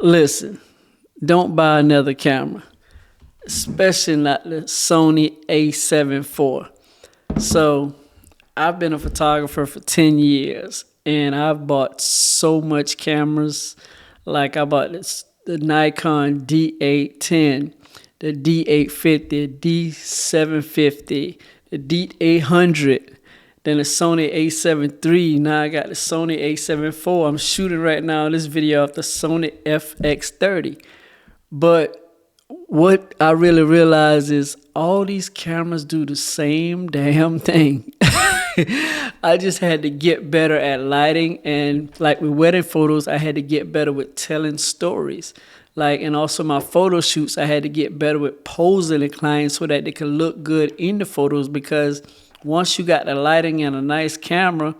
Listen, don't buy another camera, especially not the Sony A7 IV. So I've been a photographer for 10 years and I've bought so much cameras. Like I bought the Nikon D810, the D850, D750, the D800, then the Sony A7 III. Now I got the Sony A7 IV. I'm shooting right now this video off the Sony FX30. But what I really realize is all these cameras do the same damn thing. I just had to get better at lighting, and like with wedding photos, I had to get better with telling stories. Like, and also my photo shoots, I had to get better with posing the clients so that they could look good in the photos, because once you got the lighting and a nice camera,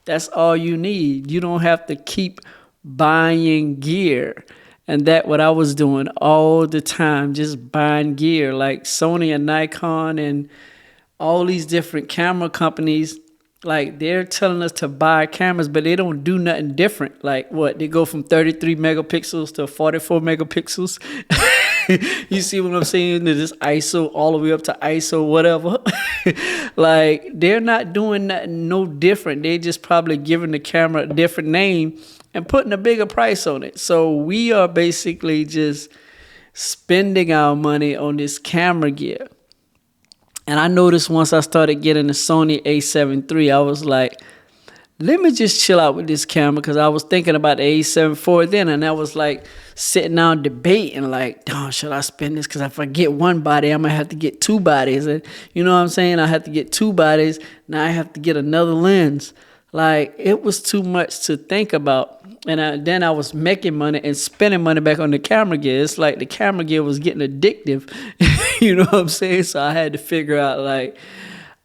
that's all you need. You don't have to keep buying gear. And that's what I was doing all the time, just buying gear. Like Sony and Nikon and all these different camera companies, like they're telling us to buy cameras, but they don't do nothing different. Like what? They go from 33 megapixels to 44 megapixels. You see what I'm saying? They're just ISO all the way up to ISO whatever. Like they're not doing nothing no different. They just probably giving the camera a different name and putting a bigger price on it. So we are basically just spending our money on this camera gear. And I noticed once I started getting the Sony A7 III, I was like, let me just chill out with this camera, because I was thinking about the A7 IV then, and I was like sitting down debating like, darn, should I spend this? Because if I get one body, I'm going to have to get two bodies. And you know what I'm saying? I have to get two bodies. Now I have to get another lens. Like, it was too much to think about. And then I was making money and spending money back on the camera gear. It's like the camera gear was getting addictive. You know what I'm saying? So I had to figure out, like,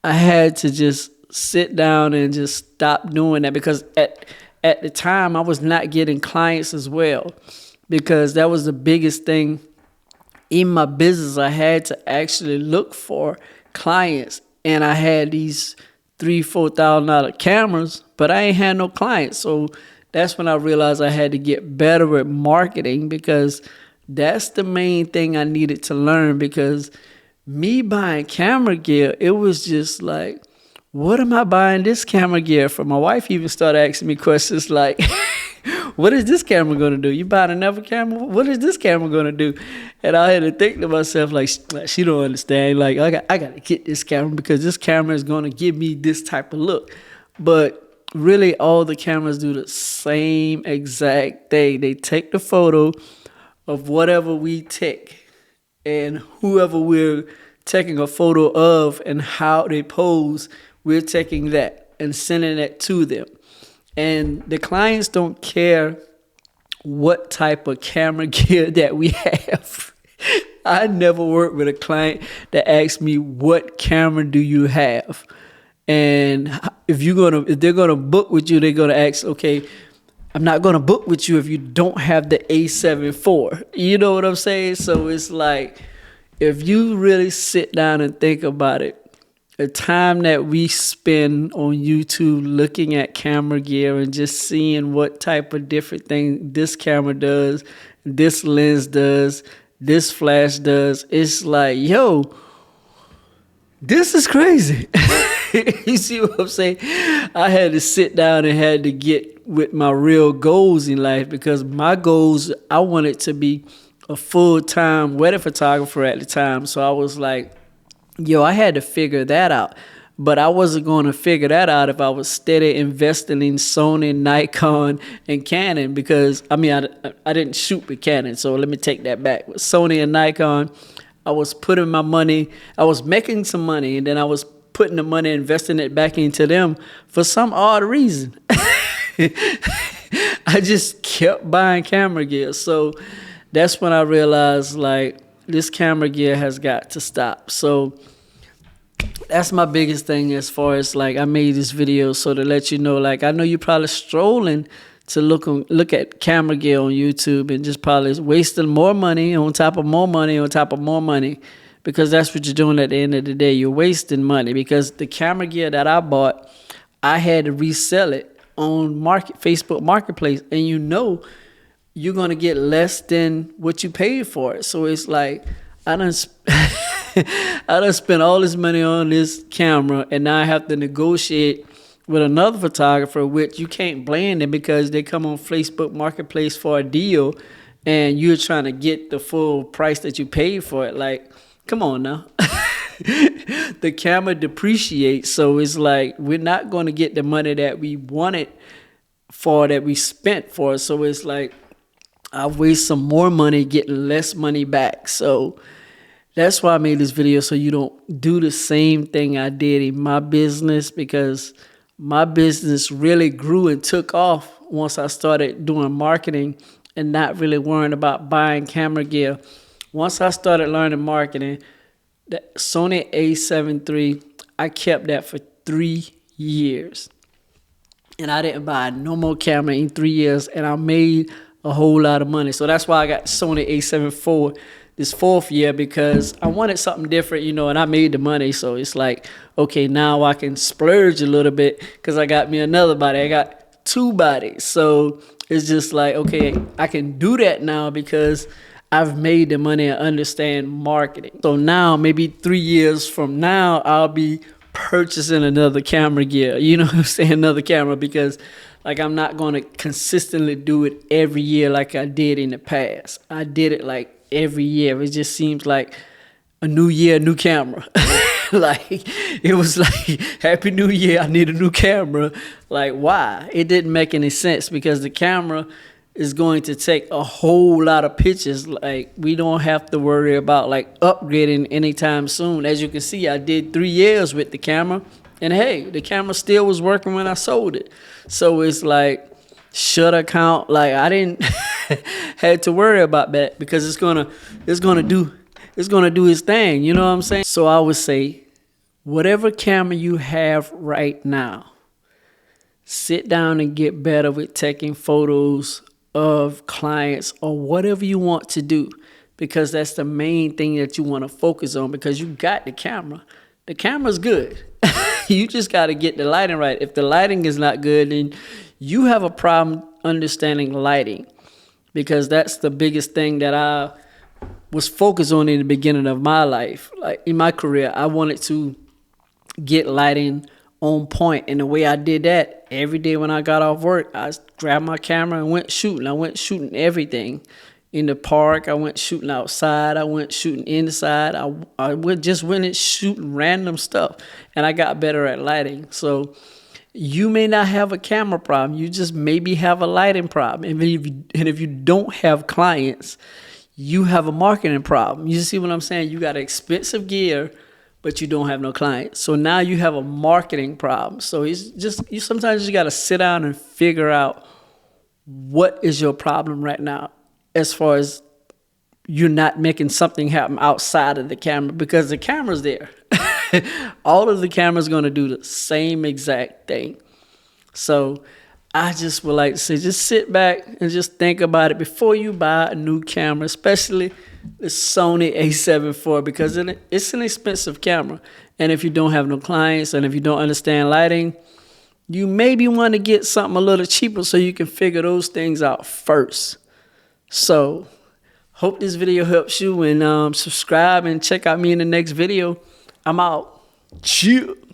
I had to just sit down and just stop doing that, because at the time I was not getting clients as well, because that was the biggest thing in my business. I had to actually look for clients, and I had these $3,000-$4,000 cameras, but I ain't had no clients. So that's when I realized I had to get better at marketing, because that's the main thing I needed to learn. Because me buying camera gear, it was just like, what am I buying this camera gear for? My wife even started asking me questions like, what is this camera going to do? You buying another camera? What is this camera going to do? And I had to think to myself, like she don't understand. Like, I got to get this camera, because this camera is going to give me this type of look. But really, all the cameras do the same exact thing. They take the photo of whatever we take, and whoever we're taking a photo of and how they pose, we're taking that and sending it to them. And the clients don't care what type of camera gear that we have. I never worked with a client that asked me, what camera do you have? And if they're gonna book with you, they're gonna ask, okay, I'm not gonna book with you if you don't have the A7 IV. You know what I'm saying? So it's like, if you really sit down and think about it, the time that we spend on YouTube looking at camera gear and just seeing what type of different thing this camera does, this lens does, this flash does, it's like, yo, this is crazy. You see what I'm saying? I had to sit down and had to get with my real goals in life, because my goals, I wanted to be a full-time wedding photographer at the time. So I was like, yo, I had to figure that out. But I wasn't going to figure that out if I was steady investing in Sony, Nikon, and Canon, because, I didn't shoot with Canon, so let me take that back. With Sony and Nikon, I was putting my money, I was making some money, and then I was putting the money, investing it back into them for some odd reason. I just kept buying camera gear. So that's when I realized, like, this camera gear has got to stop. So that's my biggest thing, as far as, like, I made this video so to let you know, like, I know you're probably strolling to look at camera gear on YouTube and just probably wasting more money on top of more money on top of more money, because that's what you're doing at the end of the day. You're wasting money, because the camera gear that I bought, I had to resell it on Facebook Marketplace. And you know, you're gonna get less than what you paid for it. So it's like I done I done spent all this money on this camera, and now I have to negotiate with another photographer, which you can't blame them because they come on Facebook Marketplace for a deal, and you're trying to get the full price that you paid for it. Like, come on now. The camera depreciates, so it's like we're not going to get the money that we wanted for, that we spent for. So it's like I waste some more money getting less money back. So that's why I made this video, so you don't do the same thing I did in my business, because my business really grew and took off once I started doing marketing and not really worrying about buying camera gear. Once I started learning marketing, the Sony a7 III, I kept that for 3 years. And I didn't buy no more camera in 3 years, and I made a whole lot of money. So that's why I got Sony a7 IV this 4th year, because I wanted something different, you know, and I made the money. So it's like, okay, now I can splurge a little bit because I got me another body. I got 2 bodies. So it's just like, okay, I can do that now because I've made the money and understand marketing. So now, maybe 3 years from now, I'll be purchasing another camera gear. You know what I'm saying? Another camera, because like I'm not going to consistently do it every year like I did in the past. I did it like every year. It just seems like a new year, new camera. Like it was like, Happy New Year, I need a new camera. Like, why? It didn't make any sense, because the camera is going to take a whole lot of pictures. Like, we don't have to worry about like upgrading anytime soon. As you can see, I did 3 years with the camera, and hey, the camera still was working when I sold it. So it's like shutter count, like I didn't had to worry about that, because it's gonna do its thing. You know what I'm saying? So I would say, whatever camera you have right now, sit down and get better with taking photos of clients or whatever you want to do, because that's the main thing that you want to focus on, because you got the camera. The camera's good. You just got to get the lighting right. If the lighting is not good, then you have a problem understanding lighting, because that's the biggest thing that I was focused on in the beginning of my life. Like in my career, I wanted to get lighting on point. And the way I did that, every day when I got off work, I grabbed my camera and went shooting. I went shooting everything. In the park, I went shooting outside. I went shooting inside. I went shooting random stuff. And I got better at lighting. So you may not have a camera problem. You just maybe have a lighting problem. And if you don't have clients, you have a marketing problem. You see what I'm saying? You got expensive gear, but you don't have no clients. So now you have a marketing problem. So it's just, sometimes you got to sit down and figure out what is your problem right now, as far as you're not making something happen outside of the camera, because the camera's there. All of the cameras going to do the same exact thing. So I just would like to say, just sit back and just think about it before you buy a new camera, especially the Sony a7 IV, because it's an expensive camera. And if you don't have no clients and if you don't understand lighting, you maybe want to get something a little cheaper so you can figure those things out first. So hope this video helps you, and subscribe and check out me in the next video. I'm out. Chill.